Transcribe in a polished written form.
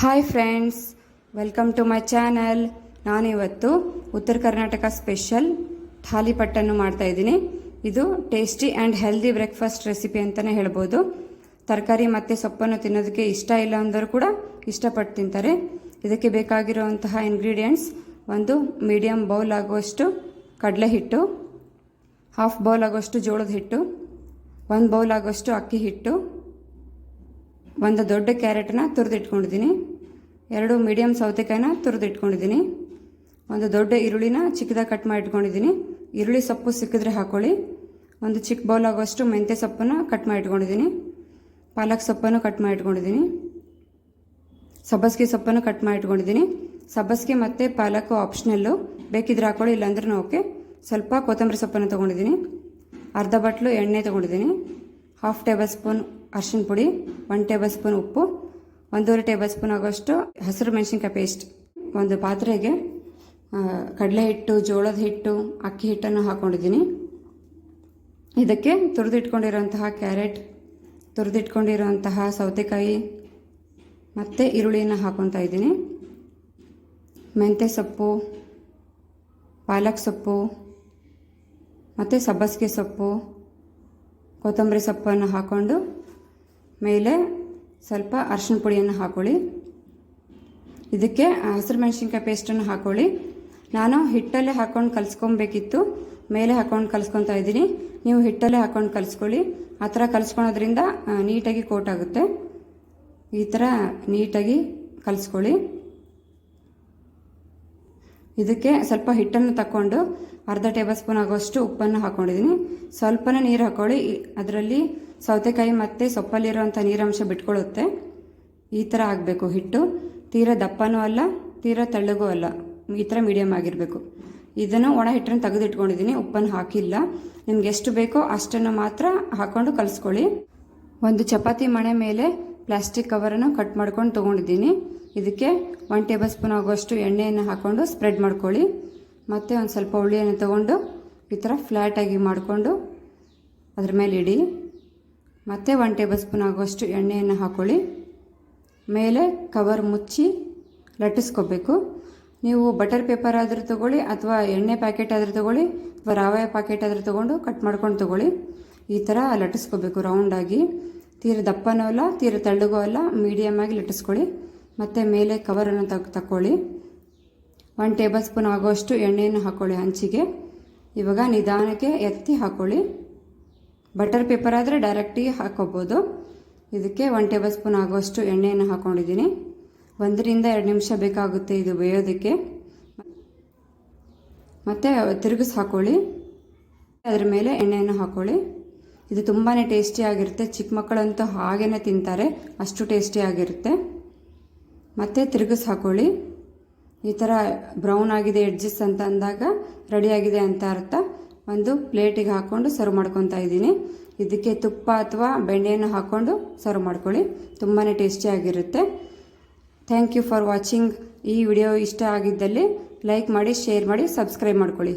Hi friends, welcome to my channel. ನಾನಿವತ್ತು Uttara Karnataka special ಥಾಲಿಪಟ್ಟನ್ನು ಮಾಡ್ತಾಯಿದ್ದೀನಿ. ಇದು tasty and healthy breakfast recipe ಅಂತಲೇ ಹೇಳ್ಬೋದು. ತರಕಾರಿ ಮತ್ತು ಸೊಪ್ಪನ್ನು ತಿನ್ನೋದಕ್ಕೆ ಇಷ್ಟ ಇಲ್ಲ ಅಂದರೂ ಕೂಡ ಇಷ್ಟಪಟ್ಟು ತಿಂತಾರೆ. ಇದಕ್ಕೆ ಬೇಕಾಗಿರುವಂತಹ ಇಂಗ್ರೀಡಿಯೆಂಟ್ಸ್: ಒಂದು ಮೀಡಿಯಮ್ ಬೌಲ್ ಆಗುವಷ್ಟು ಕಡಲೆ ಹಿಟ್ಟು, ಹಾಫ್ ಬೌಲ್ ಆಗುವಷ್ಟು ಜೋಳದ ಹಿಟ್ಟು, 1 ಬೌಲ್ ಆಗುವಷ್ಟು ಅಕ್ಕಿ ಹಿಟ್ಟು, ಒಂದು ದೊಡ್ಡ ಕ್ಯಾರೆಟನ್ನ ತುರಿದಿಟ್ಕೊಂಡಿದ್ದೀನಿ, 2 ಮೀಡಿಯಮ್ ಸೌತೆಕಾಯಿನ ತುರಿದಿಟ್ಕೊಂಡಿದ್ದೀನಿ, ಒಂದು ದೊಡ್ಡ ಈರುಳ್ಳಿನ ಚಿಕ್ಕದಾಗಿ ಕಟ್ ಮಾಡಿ ಇಟ್ಕೊಂಡಿದ್ದೀನಿ. ಈರುಳ್ಳಿ ಸೊಪ್ಪು ಸಿಕ್ಕಿದ್ರೆ ಹಾಕೊಳ್ಳಿ. ಒಂದು ಚಿಕ್ಕ ಬೌಲ್ ಆಗುವಷ್ಟು ಮೆಂತ್ಯ ಸೊಪ್ಪನ್ನು ಕಟ್ ಮಾಡಿ ಇಟ್ಕೊಂಡಿದ್ದೀನಿ, ಪಾಲಕ್ ಸೊಪ್ಪನ್ನು ಕಟ್ ಮಾಡಿ ಇಟ್ಕೊಂಡಿದ್ದೀನಿ, ಸಬ್ಬಸಿಗೆ ಸೊಪ್ಪನ್ನು ಕಟ್ ಮಾಡಿ ಇಟ್ಕೊಂಡಿದ್ದೀನಿ. ಸಬ್ಬಸಿಗೆ ಮತ್ತು ಪಾಲಕ್ ಆಪ್ಷನಲ್ಲು, ಬೇಕಿದ್ರೆ ಹಾಕೊಳ್ಳಿ, ಇಲ್ಲಾಂದ್ರೂ ಓಕೆ. ಸ್ವಲ್ಪ ಕೊತ್ತಂಬರಿ ಸೊಪ್ಪನ್ನು ತೊಗೊಂಡಿದ್ದೀನಿ, ಅರ್ಧ ಬಟ್ಲು ಎಣ್ಣೆ ತೊಗೊಂಡಿದ್ದೀನಿ, 1/2 ಟೇಬಲ್ ಸ್ಪೂನ್ ಅರಿಶಿನ ಪುಡಿ, 1 ಟೇಬಲ್ ಸ್ಪೂನ್ ಉಪ್ಪು, 1.5 ಟೇಬಲ್ ಸ್ಪೂನ್ ಆಗೋಷ್ಟು ಹಸಿರು ಮೆಣಸಿನ್ಕಾಯಿ ಪೇಸ್ಟ್. ಒಂದು ಪಾತ್ರೆಗೆ ಕಡಲೆ ಹಿಟ್ಟು, ಜೋಳದ ಹಿಟ್ಟು, ಅಕ್ಕಿ ಹಿಟ್ಟನ್ನು ಹಾಕ್ಕೊಂಡಿದ್ದೀನಿ. ಇದಕ್ಕೆ ತುರಿದಿಟ್ಕೊಂಡಿರೋಂತಹ ಕ್ಯಾರೆಟ್, ತುರಿದಿಟ್ಕೊಂಡಿರೋಂತಹ ಸೌತೆಕಾಯಿ ಮತ್ತು ಈರುಳ್ಳಿಯನ್ನು ಹಾಕ್ಕೊತಾ ಇದ್ದೀನಿ. ಮೆಂತ್ಯ ಸೊಪ್ಪು, ಪಾಲಕ್ ಸೊಪ್ಪು ಮತ್ತು ಸಬ್ಬಸಿಗೆ ಸೊಪ್ಪು, ಕೊತ್ತಂಬರಿ ಸೊಪ್ಪನ್ನು ಹಾಕ್ಕೊಂಡು ಮೇಲೆ ಸ್ವಲ್ಪ ಅರಿಶಿನ ಪುಡಿಯನ್ನು ಹಾಕ್ಕೊಳ್ಳಿ. ಇದಕ್ಕೆ ಹಸಿರು ಮೆಣಸಿನ್ಕಾಯಿ ಪೇಸ್ಟನ್ನು ಹಾಕ್ಕೊಳ್ಳಿ. ನಾನು ಹಿಟ್ಟಲ್ಲೇ ಹಾಕ್ಕೊಂಡು ಕಲಿಸ್ಕೊಬೇಕಿತ್ತು, ಮೇಲೆ ಹಾಕ್ಕೊಂಡು ಕಲಿಸ್ಕೊತಾ ಇದ್ದೀನಿ. ನೀವು ಹಿಟ್ಟಲ್ಲೇ ಹಾಕ್ಕೊಂಡು ಕಲಿಸ್ಕೊಳ್ಳಿ. ಆ ಥರ ಕಲಿಸ್ಕೊಳೋದ್ರಿಂದ ನೀಟಾಗಿ ಕೋಟ್ ಆಗುತ್ತೆ. ಈ ಥರ ನೀಟಾಗಿ ಕಲಿಸ್ಕೊಳ್ಳಿ. ಇದಕ್ಕೆ ಸ್ವಲ್ಪ ಹಿಟ್ಟನ್ನು ತಗೊಂಡು ಅರ್ಧ ಟೇಬಲ್ ಸ್ಪೂನ್ ಆಗೋಷ್ಟು ಉಪ್ಪನ್ನು ಹಾಕ್ಕೊಂಡಿದ್ದೀನಿ. ಸ್ವಲ್ಪನೇ ನೀರು ಹಾಕ್ಕೊಳ್ಳಿ. ಅದರಲ್ಲಿ ಸೌತೆಕಾಯಿ ಮತ್ತು ಸೊಪ್ಪಲ್ಲಿರೋಂಥ ನೀರಂಶ ಬಿಟ್ಕೊಳ್ಳುತ್ತೆ. ಈ ಥರ ಆಗಬೇಕು ಹಿಟ್ಟು. ತೀರಾ ದಪ್ಪನೂ ಅಲ್ಲ, ತೀರಾ ತೆಳ್ಳಗೂ ಅಲ್ಲ, ಈ ಥರ ಮೀಡಿಯಮ್ ಆಗಿರಬೇಕು. ಇದನ್ನು ಒಣ ಹಿಟ್ಟನ್ನು ತೆಗೆದಿಟ್ಕೊಂಡಿದ್ದೀನಿ, ಉಪ್ಪನ್ನು ಹಾಕಿಲ್ಲ. ನಿಮ್ಗೆ ಎಷ್ಟು ಬೇಕೋ ಅಷ್ಟನ್ನು ಮಾತ್ರ ಹಾಕ್ಕೊಂಡು ಕಲಿಸ್ಕೊಳ್ಳಿ. ಒಂದು ಚಪಾತಿ ಮಣೆ ಮೇಲೆ ಪ್ಲಾಸ್ಟಿಕ್ ಕವರನ್ನು ಕಟ್ ಮಾಡ್ಕೊಂಡು ತೊಗೊಂಡಿದ್ದೀನಿ. ಇದಕ್ಕೆ 1 ಟೇಬಲ್ ಸ್ಪೂನ್ ಆಗುವಷ್ಟು ಎಣ್ಣೆಯನ್ನು ಹಾಕ್ಕೊಂಡು ಸ್ಪ್ರೆಡ್ ಮಾಡ್ಕೊಳ್ಳಿ. ಮತ್ತು ಒಂದು ಸ್ವಲ್ಪ ಹುಳಿಯನ್ನು ತೊಗೊಂಡು ಈ ಥರ ಫ್ಲ್ಯಾಟಾಗಿ ಮಾಡಿಕೊಂಡು ಅದ್ರ ಮೇಲೆ ಇಡಿ. ಮತ್ತು 1 ಟೇಬಲ್ ಸ್ಪೂನ್ ಆಗುವಷ್ಟು ಎಣ್ಣೆಯನ್ನು ಹಾಕ್ಕೊಳ್ಳಿ. ಮೇಲೆ ಕವರ್ ಮುಚ್ಚಿ ಲಟ್ಟಿಸ್ಕೋಬೇಕು. ನೀವು ಬಟರ್ ಪೇಪರ್ ಆದರೂ ತೊಗೊಳ್ಳಿ, ಅಥವಾ ಎಣ್ಣೆ ಪ್ಯಾಕೆಟ್ ಆದರೂ ತೊಗೊಳ್ಳಿ, ಅಥವಾ ರವೆ ಪ್ಯಾಕೆಟ್ ಆದರೂ ತೊಗೊಂಡು ಕಟ್ ಮಾಡ್ಕೊಂಡು ತೊಗೊಳ್ಳಿ. ಈ ಥರ ಲಟ್ಟಿಸ್ಕೋಬೇಕು ರೌಂಡಾಗಿ. ತೀರ ದಪ್ಪನೂ ಅಲ್ಲ, ತೀರ ತೆಳ್ಳಗೂ ಅಲ್ಲ, ಮೀಡಿಯಮಾಗಿ ಲಟ್ಟಿಸ್ಕೊಳ್ಳಿ. ಮತ್ತು ಮೇಲೆ ಕವರನ್ನು ತಗೊಳ್ಳಿ. 1 ಟೇಬಲ್ ಸ್ಪೂನ್ ಆಗುವಷ್ಟು ಎಣ್ಣೆಯನ್ನು ಹಾಕ್ಕೊಳ್ಳಿ ಹಂಚಿಗೆ. ಇವಾಗ ನಿಧಾನಕ್ಕೆ ಎತ್ತಿ ಹಾಕ್ಕೊಳ್ಳಿ. ಬಟರ್ ಪೇಪರ್ ಆದರೆ ಡೈರೆಕ್ಟಿಗೆ ಹಾಕ್ಕೋಬೋದು. ಇದಕ್ಕೆ 1 ಟೇಬಲ್ ಸ್ಪೂನ್ ಆಗುವಷ್ಟು ಎಣ್ಣೆಯನ್ನು ಹಾಕ್ಕೊಂಡಿದ್ದೀನಿ. 1 ರಿಂದ 2 ನಿಮಿಷ ಬೇಕಾಗುತ್ತೆ ಇದು ಬೇಯೋದಕ್ಕೆ. ಮತ್ತು ತಿರುಗಿಸಿ ಹಾಕ್ಕೊಳ್ಳಿ. ಅದರ ಮೇಲೆ ಎಣ್ಣೆಯನ್ನು ಹಾಕ್ಕೊಳ್ಳಿ. ಇದು ತುಂಬಾ ಟೇಸ್ಟಿಯಾಗಿರುತ್ತೆ. ಚಿಕ್ಕ ಮಕ್ಕಳಂತೂ ಹಾಗೇ ತಿಂತಾರೆ, ಅಷ್ಟು ಟೇಸ್ಟಿಯಾಗಿರುತ್ತೆ. ಮತ್ತು ತಿರುಗಿಸಿ ಹಾಕ್ಕೊಳ್ಳಿ. ಈ ಥರ ಬ್ರೌನ್ ಆಗಿದೆ ಎಡ್ಜಸ್ ಅಂತ ಅಂದಾಗ ರೆಡಿಯಾಗಿದೆ ಅಂತ ಅರ್ಥ. ಒಂದು ಪ್ಲೇಟಿಗೆ ಹಾಕ್ಕೊಂಡು ಸರ್ವ್ ಮಾಡ್ಕೊತಾ ಇದ್ದೀನಿ. ಇದಕ್ಕೆ ತುಪ್ಪ ಅಥವಾ ಬೆಣ್ಣೆಯನ್ನು ಹಾಕ್ಕೊಂಡು ಸರ್ವ್ ಮಾಡ್ಕೊಳ್ಳಿ. ತುಂಬಾ ಟೇಸ್ಟಿಯಾಗಿರುತ್ತೆ. Thank you for watching. ಈ ವಿಡಿಯೋ ಇಷ್ಟ ಆಗಿದ್ದಲ್ಲಿ ಲೈಕ್ ಮಾಡಿ, ಶೇರ್ ಮಾಡಿ, ಸಬ್ಸ್ಕ್ರೈಬ್ ಮಾಡ್ಕೊಳ್ಳಿ.